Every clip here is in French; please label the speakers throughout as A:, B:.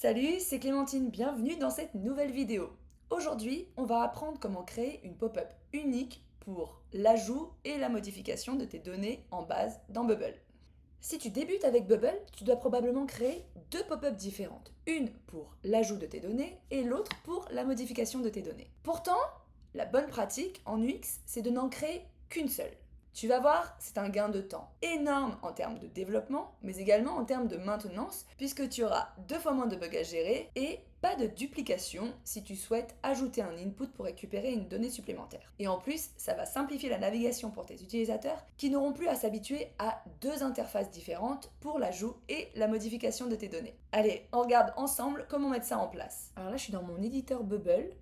A: Salut, c'est Clémentine, bienvenue dans cette nouvelle vidéo. Aujourd'hui, on va apprendre comment créer une pop-up unique pour l'ajout et la modification de tes données en base dans Bubble. Si tu débutes avec Bubble, tu dois probablement créer deux pop-up différentes. Une pour l'ajout de tes données et l'autre pour la modification de tes données. Pourtant, la bonne pratique en UX, c'est de n'en créer qu'une seule. Tu vas voir, c'est un gain de temps énorme en termes de développement, mais également en termes de maintenance, puisque tu auras 2 fois moins de bugs à gérer et pas de duplication si tu souhaites ajouter un input pour récupérer une donnée supplémentaire. Et en plus, ça va simplifier la navigation pour tes utilisateurs qui n'auront plus à s'habituer à deux interfaces différentes pour l'ajout et la modification de tes données. Allez, on regarde ensemble comment mettre ça en place. Alors là, je suis dans mon éditeur Bubble.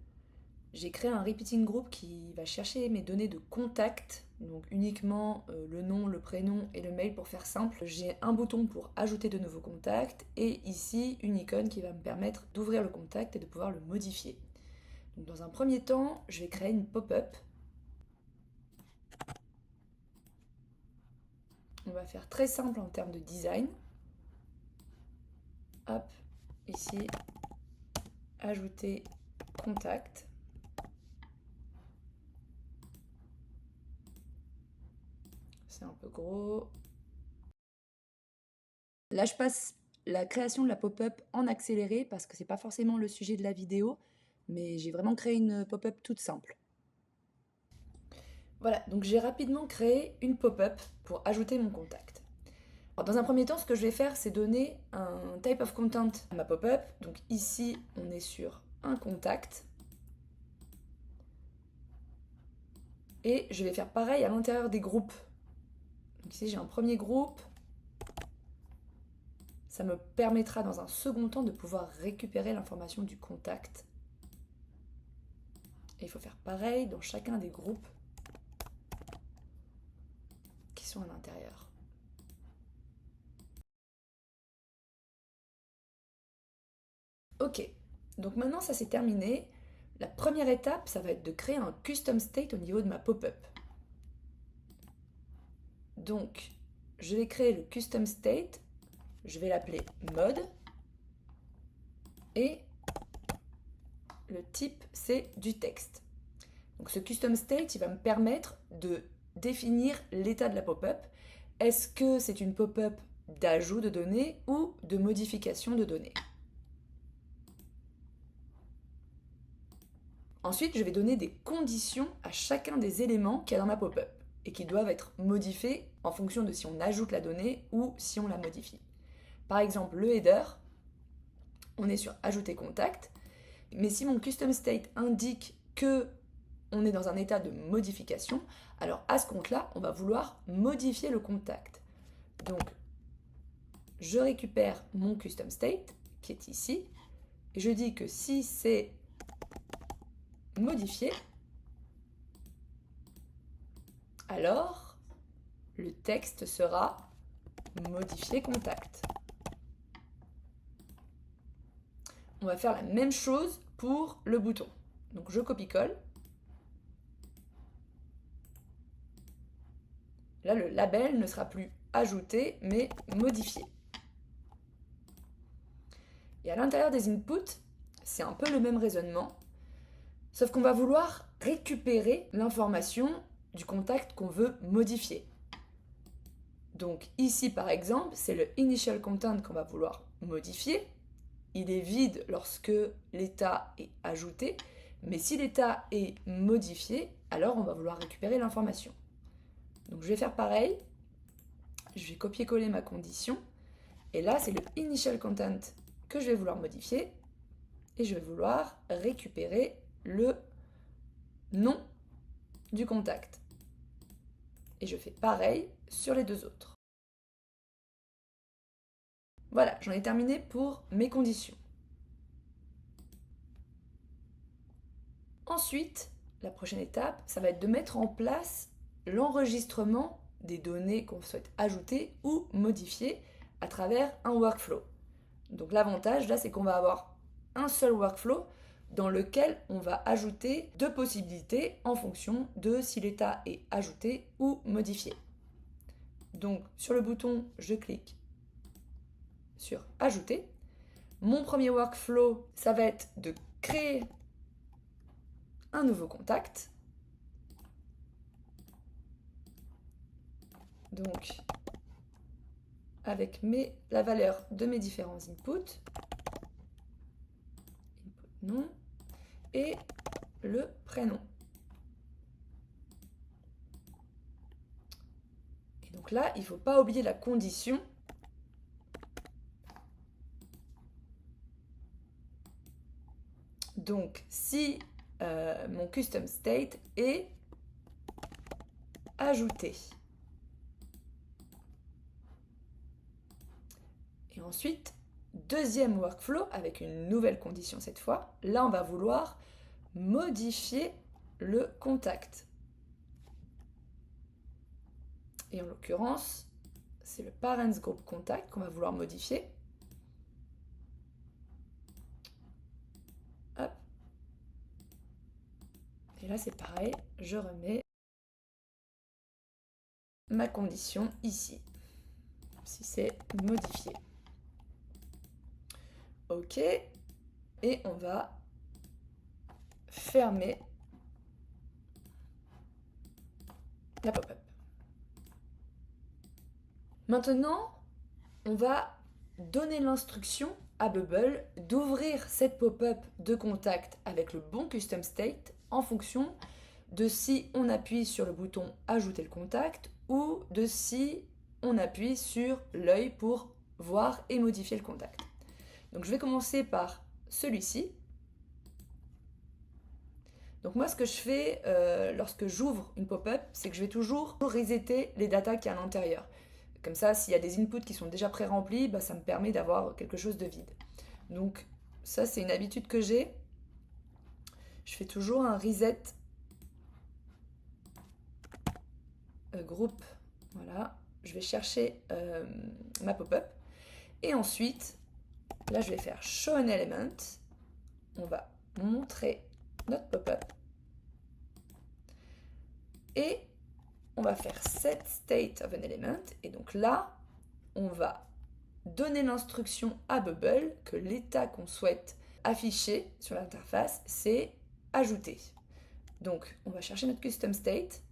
A: J'ai créé un repeating group qui va chercher mes données de contact, donc uniquement le nom, le prénom et le mail pour faire simple. J'ai un bouton pour ajouter de nouveaux contacts et ici une icône qui va me permettre d'ouvrir le contact et de pouvoir le modifier. Donc dans un premier temps, je vais créer une pop-up. On va faire très simple en termes de design. Hop, ici, ajouter contact. C'est un peu gros. Là, je passe la création de la pop-up en accéléré parce que c'est pas forcément le sujet de la vidéo, mais j'ai vraiment créé une pop-up toute simple. Voilà, donc j'ai rapidement créé une pop-up pour ajouter mon contact. Alors, dans un premier temps, ce que je vais faire, c'est donner un type of content à ma pop-up. Donc ici, on est sur un contact. Et je vais faire pareil à l'intérieur des groupes. Donc ici, j'ai un premier groupe. Ça me permettra dans un second temps de pouvoir récupérer l'information du contact. Et il faut faire pareil dans chacun des groupes qui sont à l'intérieur. Ok, donc maintenant ça c'est terminé. La première étape, ça va être de créer un custom state au niveau de ma pop-up. Donc, je vais créer le custom state, je vais l'appeler mode, et le type c'est du texte. Donc ce custom state, il va me permettre de définir l'état de la pop-up. Est-ce que c'est une pop-up d'ajout de données ou de modification de données? Ensuite, je vais donner des conditions à chacun des éléments qu'il y a dans ma pop-up et qui doivent être modifiés en fonction de si on ajoute la donnée ou si on la modifie. Par exemple, le header, on est sur ajouter contact, mais si mon custom state indique que on est dans un état de modification, alors à ce compte-là, on va vouloir modifier le contact. Donc, je récupère mon custom state qui est ici, et je dis que si c'est modifié, alors le texte sera modifier contact. On va faire la même chose pour le bouton. Donc je copie-colle. Là, le label ne sera plus ajouté, mais modifié. Et à l'intérieur des inputs, c'est un peu le même raisonnement, sauf qu'on va vouloir récupérer l'information du contact qu'on veut modifier. Donc ici, par exemple, c'est le initial content qu'on va vouloir modifier. Il est vide lorsque l'état est ajouté, mais si l'état est modifié, alors on va vouloir récupérer l'information. Donc je vais faire pareil, je vais copier-coller ma condition, et là c'est le initial content que je vais vouloir modifier, et je vais vouloir récupérer le nom du contact. Et je fais pareil sur les deux autres. Voilà, j'en ai terminé pour mes conditions. Ensuite, la prochaine étape, ça va être de mettre en place l'enregistrement des données qu'on souhaite ajouter ou modifier à travers un workflow. Donc l'avantage là, c'est qu'on va avoir un seul workflow dans lequel on va ajouter deux possibilités en fonction de si l'état est ajouté ou modifié. Donc sur le bouton, je clique sur ajouter. Mon premier workflow, ça va être de créer un nouveau contact. Donc, avec la valeur de mes différents inputs, nom, et le prénom. Et donc là, il ne faut pas oublier la condition. Donc, si mon custom state est ajouté. Et ensuite, deuxième workflow avec une nouvelle condition cette fois. Là, on va vouloir modifier le contact. Et en l'occurrence, c'est le parents group contact qu'on va vouloir modifier. Hop. Et là, c'est pareil, je remets ma condition ici, si c'est modifié. OK. Et on va fermer la pop-up. Maintenant, on va donner l'instruction à Bubble d'ouvrir cette pop-up de contact avec le bon custom state en fonction de si on appuie sur le bouton ajouter le contact ou de si on appuie sur l'œil pour voir et modifier le contact. Donc je vais commencer par celui-ci. Donc moi ce que je fais lorsque j'ouvre une pop-up, c'est que je vais toujours resetter les datas qu'il y a à l'intérieur. Comme ça, s'il y a des inputs qui sont déjà pré-remplis, bah, ça me permet d'avoir quelque chose de vide. Donc ça, c'est une habitude que j'ai. Je fais toujours un reset groupe. Voilà, je vais chercher ma pop-up. Et ensuite, là, je vais faire show an element. On va montrer notre pop-up. Et on va faire set state of an element. Et donc là, on va donner l'instruction à Bubble que l'état qu'on souhaite afficher sur l'interface, c'est ajouter. Donc, on va chercher notre custom state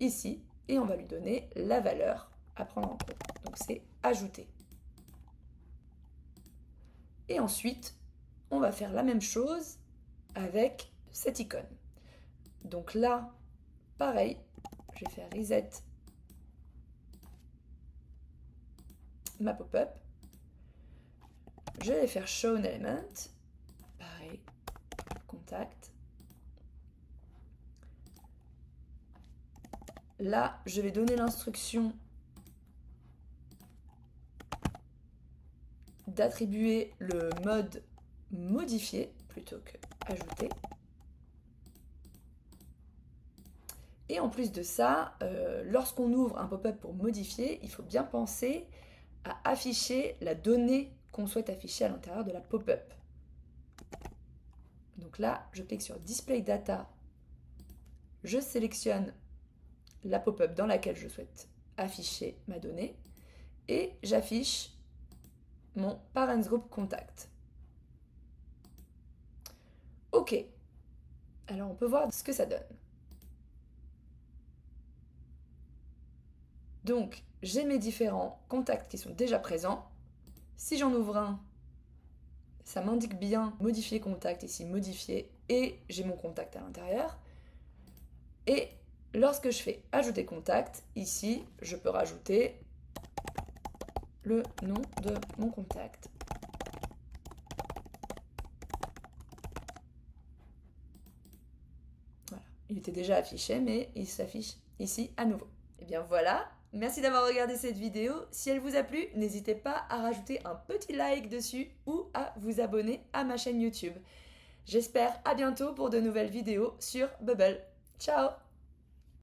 A: ici et on va lui donner la valeur à prendre en compte. Donc, c'est ajouter. Et ensuite, on va faire la même chose avec cette icône. Donc là, pareil, je vais faire reset ma pop-up. Je vais faire show an element. Pareil, contact. Là, je vais donner l'instruction d'attribuer le mode modifier plutôt que ajouter. Et en plus de ça, lorsqu'on ouvre un pop-up pour modifier, il faut bien penser à afficher la donnée qu'on souhaite afficher à l'intérieur de la pop-up. Donc là, je clique sur Display Data, je sélectionne la pop-up dans laquelle je souhaite afficher ma donnée et j'affiche mon Parents Group Contact. OK. Alors on peut voir ce que ça donne. Donc, j'ai mes différents contacts qui sont déjà présents. Si j'en ouvre un, ça m'indique bien modifier contact, ici modifier, et j'ai mon contact à l'intérieur. Et lorsque je fais ajouter contact, ici, je peux rajouter le nom de mon contact. Voilà, il était déjà affiché, mais il s'affiche ici à nouveau. Et bien voilà. Merci d'avoir regardé cette vidéo. Si elle vous a plu, n'hésitez pas à rajouter un petit like dessus ou à vous abonner à ma chaîne YouTube. J'espère à bientôt pour de nouvelles vidéos sur Bubble. Ciao!